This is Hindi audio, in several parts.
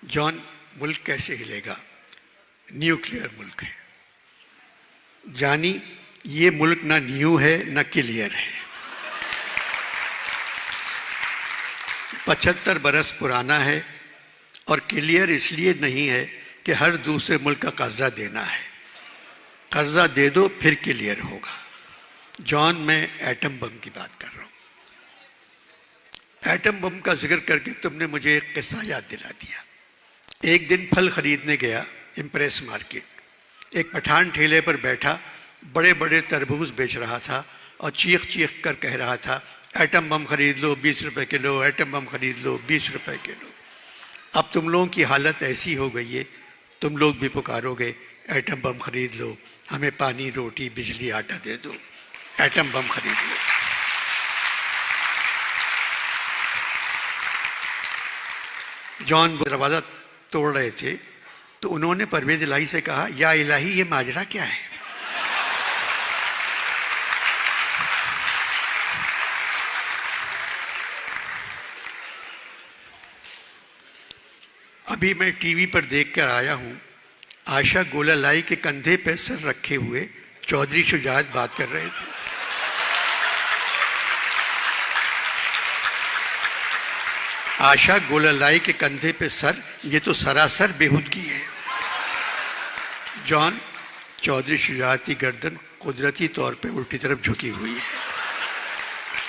जॉन, मुल्क कैसे हिलेगा? न्यूक्लियर मुल्क है। जानी, ये मुल्क ना न्यू है ना क्लियर है। 75 बरस पुराना है और क्लियर इसलिए नहीं है कि हर दूसरे मुल्क का कर्जा देना है। कर्जा दे दो फिर क्लियर होगा। जॉन, मैं एटम बम की बात कर रहा हूँ। एटम बम का जिक्र करके तुमने मुझे एक किस्सा याद दिला दिया। एक दिन फल खरीदने गया इम्प्रेस मार्केट। एक पठान ठेले पर बैठा बड़े बड़े तरबूज बेच रहा था और चीख चीख कर कह रहा था, एटम बम खरीद लो 20 रुपए किलो, एटम बम खरीद लो 20 रुपए किलो। अब तुम लोगों की हालत ऐसी हो गई है, तुम लोग भी पुकारोगे एटम बम खरीद लो, हमें पानी रोटी बिजली आटा दे दो, एटम बम खरीद लो। जॉन दरवाज़ा तोड़ रहे थे तो उन्होंने परवेज इलाही से कहा, या इलाही ये माजरा क्या है? अभी मैं टीवी पर देखकर आया हूं, आशा गोलालाई के कंधे पर सर रखे हुए चौधरी शुजात बात कर रहे थे। आशा गोलालाई के कंधे पे सर, ये तो सरासर बेहूदगी है। जॉन, चौधरी शुजात की गर्दन कुदरती तौर पे उल्टी तरफ झुकी हुई है।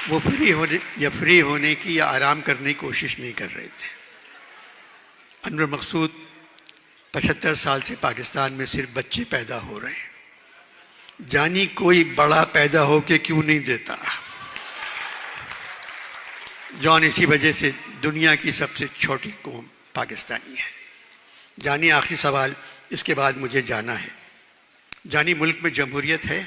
वो फ्री होने की या आराम करने की कोशिश नहीं कर रहे थे। अनवर मकसूद, 75 साल से पाकिस्तान में सिर्फ बच्चे पैदा हो रहे हैं। जानी, कोई बड़ा पैदा हो के क्यों नहीं देता? जॉन, इसी वजह से दुनिया की सबसे छोटी कौम पाकिस्तानी है। जानी, आखिरी सवाल, इसके बाद मुझे जाना है। जानी, मुल्क में जमहूरियत है?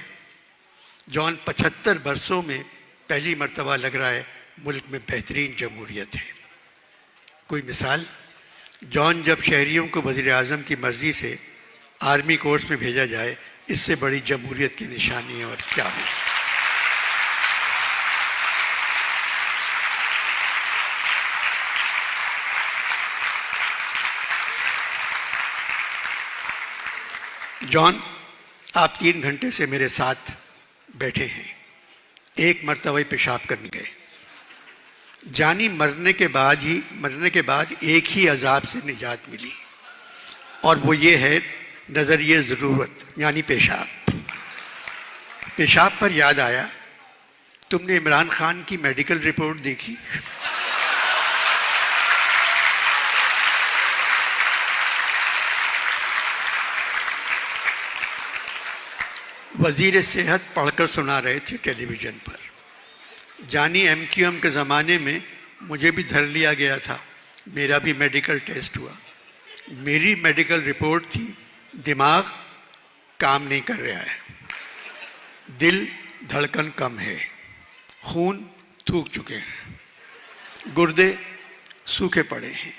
जॉन, 75 बरसों में पहली मर्तबा लग रहा है मुल्क में बेहतरीन जमहूरियत है। कोई मिसाल? जॉन, जब शहरियों को वज़ीर आज़म की मर्ज़ी से आर्मी कोर्स में भेजा जाए, इससे बड़ी जमहूरियत की निशानी है और क्या हो। जॉन, आप 3 घंटे से मेरे साथ बैठे हैं, एक मर्तबा पेशाब करने गए। जानी, मरने के बाद एक ही अजाब से निजात मिली और वो ये है नज़रिए ज़रूरत, यानी पेशाब। पेशाब पर याद आया, तुमने इमरान खान की मेडिकल रिपोर्ट देखी? वज़ीर सेहत पढ़कर सुना रहे थे टेलीविज़न पर। जानी, MQM के ज़माने में मुझे भी धर लिया गया था, मेरा भी मेडिकल टेस्ट हुआ। मेरी मेडिकल रिपोर्ट थी, दिमाग काम नहीं कर रहा है, दिल धड़कन कम है, खून थूक चुके हैं, गुर्दे सूखे पड़े हैं,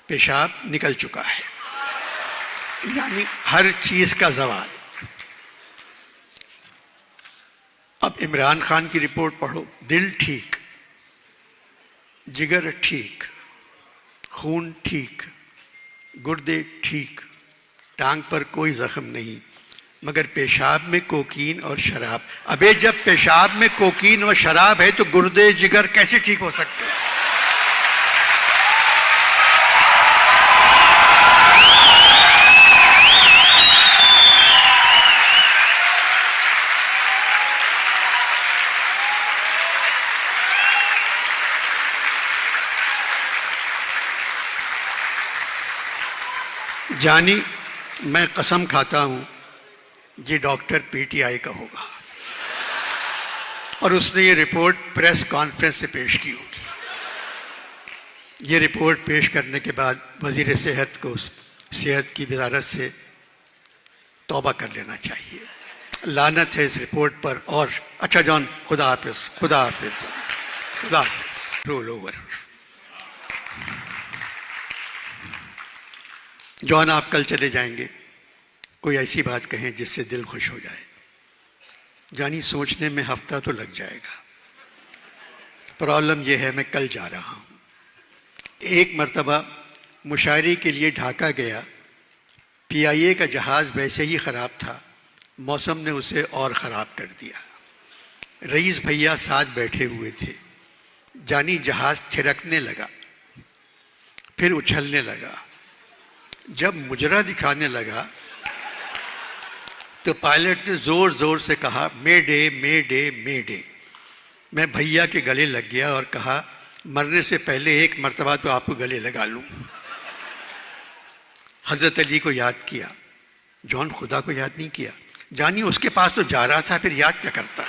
पेशाब निकल चुका है, यानी हर चीज़ का जवाब। अब इमरान खान की रिपोर्ट पढ़ो, दिल ठीक, जिगर ठीक, खून ठीक, गुर्दे ठीक, टांग पर कोई जख्म नहीं, मगर पेशाब में कोकीन और शराब। अबे जब पेशाब में कोकीन और शराब है तो गुर्दे जिगर कैसे ठीक हो सकते हैं? जानी, मैं कसम खाता हूं ये डॉक्टर PTI का होगा और उसने ये रिपोर्ट प्रेस कॉन्फ्रेंस से पेश की होगी। ये रिपोर्ट पेश करने के बाद वज़ीर सेहत को सेहत की वजारत से तौबा कर लेना चाहिए। लानत है इस रिपोर्ट पर। और अच्छा जॉन, खुदा हाफिज, खुदा हाफिज, खुदा हाफिज। Roll over. जॉन, आप कल चले जाएंगे, कोई ऐसी बात कहें जिससे दिल खुश हो जाए। जानी, सोचने में हफ्ता तो लग जाएगा। प्रॉब्लम यह है मैं कल जा रहा हूं। एक मर्तबा मुशायरे के लिए ढाका गया। पीआईए का जहाज़ वैसे ही ख़राब था, मौसम ने उसे और ख़राब कर दिया। रईस भैया साथ बैठे हुए थे। जानी जहाज़ थिरकने लगा, फिर उछलने लगा। जब मुजरा दिखाने लगा तो पायलट ने ज़ोर ज़ोर से कहा, मेडे मेडे मेडे। मैं भैया के गले लग गया और कहा, मरने से पहले एक मर्तबा तो आपको गले लगा लूँ। हज़रत अली को याद किया, जॉन खुदा को याद नहीं किया। जानी उसके पास तो जा रहा था, फिर याद क्या करता।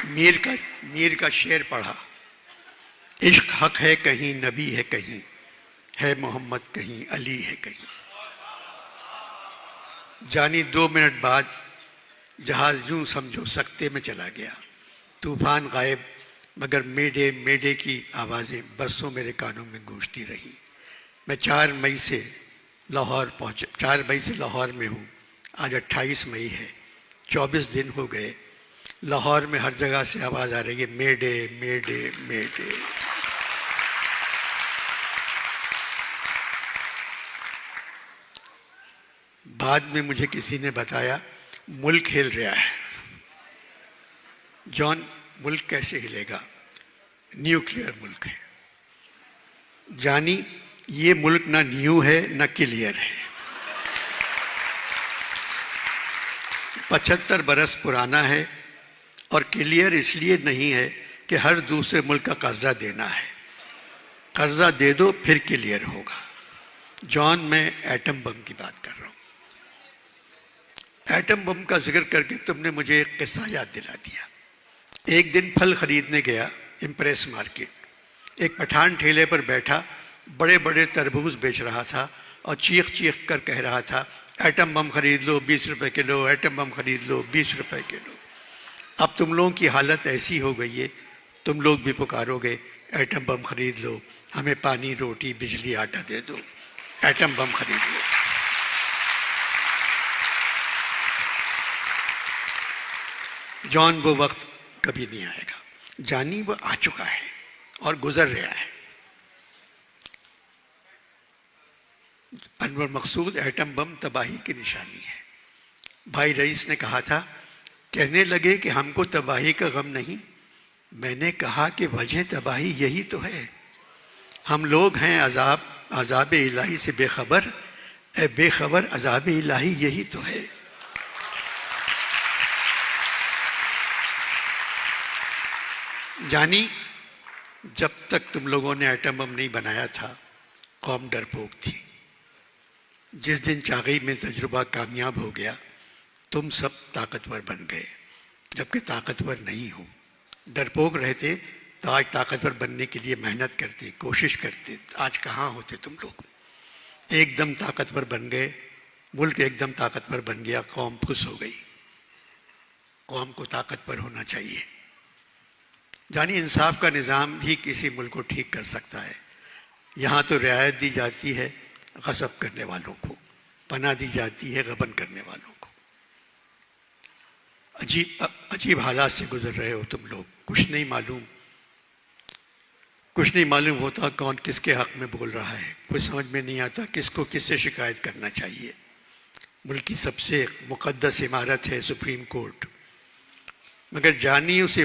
मीर का शेर पढ़ा, इश्क हक है कहीं, नबी है कहीं, है मोहम्मद कहीं, अली है कहीं। जानी 2 मिनट बाद जहाज यूं समझो सकते में चला गया। तूफान गायब, मगर मेडे मेडे की आवाज़ें बरसों मेरे कानों में गूंजती रही। मैं 4 मई से लाहौर में हूँ। आज 28 मई है, 24 दिन हो गए। लाहौर में हर जगह से आवाज़ आ रही है, मेडे मेडे मेडे। बाद में मुझे किसी ने बताया, मुल्क हिल रहा है। जॉन, मुल्क कैसे हिलेगा? न्यूक्लियर मुल्क है। जानी, ये मुल्क ना न्यू है ना क्लियर है। 75 बरस पुराना है और क्लियर इसलिए नहीं है कि हर दूसरे मुल्क का कर्जा देना है। कर्जा दे दो फिर क्लियर होगा। जॉन, मैं एटम बम की बात कर रहा हूँ। एटम बम का जिक्र करके तुमने मुझे एक किस्सा याद दिला दिया। एक दिन फल खरीदने गया इम्प्रेस मार्केट। एक पठान ठेले पर बैठा बड़े बड़े तरबूज बेच रहा था और चीख चीख कर कह रहा था, एटम बम खरीद लो 20 रुपए किलो, एटम बम खरीद लो 20 रुपए किलो। अब तुम लोगों की हालत ऐसी हो गई है, तुम लोग भी पुकारोगे, एटम बम खरीद लो, हमें पानी रोटी बिजली आटा दे दो, एटम बम खरीद लो। जॉन, वो वक्त कभी नहीं आएगा। जानी, वो आ चुका है और गुजर रहा है। अनवर मकसूद, एटम बम तबाही की निशानी है। भाई रईस ने कहा था, कहने लगे कि हमको तबाही का गम नहीं। मैंने कहा कि वजह तबाही यही तो है। हम लोग हैं अज़ाब इलाही से बेखबर, ए बेखबर अज़ाब इलाही यही तो है। जानी, जब तक तुम लोगों ने एटम बम नहीं बनाया था, कौम डरपोक थी। जिस दिन चागई में तजुर्बा कामयाब हो गया, तुम सब ताकतवर बन गए, जबकि ताकतवर नहीं हो। डरपोक रहते तो आज ताकतवर बनने के लिए मेहनत करते, कोशिश करते। आज कहाँ होते तुम लोग? एकदम ताकतवर बन गए, मुल्क एकदम ताकतवर बन गया, कौम खुश हो गई। कौम को ताकतवर होना चाहिए। जानी, इंसाफ का निज़ाम ही किसी मुल्क को ठीक कर सकता है। यहाँ तो रियायत दी जाती है गसब करने वालों को, पनाह दी जाती है गबन करने वालों को। अजीब हालात से गुजर रहे हो तुम लोग। कुछ नहीं मालूम होता कौन किसके हक में बोल रहा है। कुछ समझ में नहीं आता किसको किससे शिकायत करना चाहिए। मुल्क की सबसे मुक़द्दस इमारत है सुप्रीम कोर्ट, मगर जानी उसे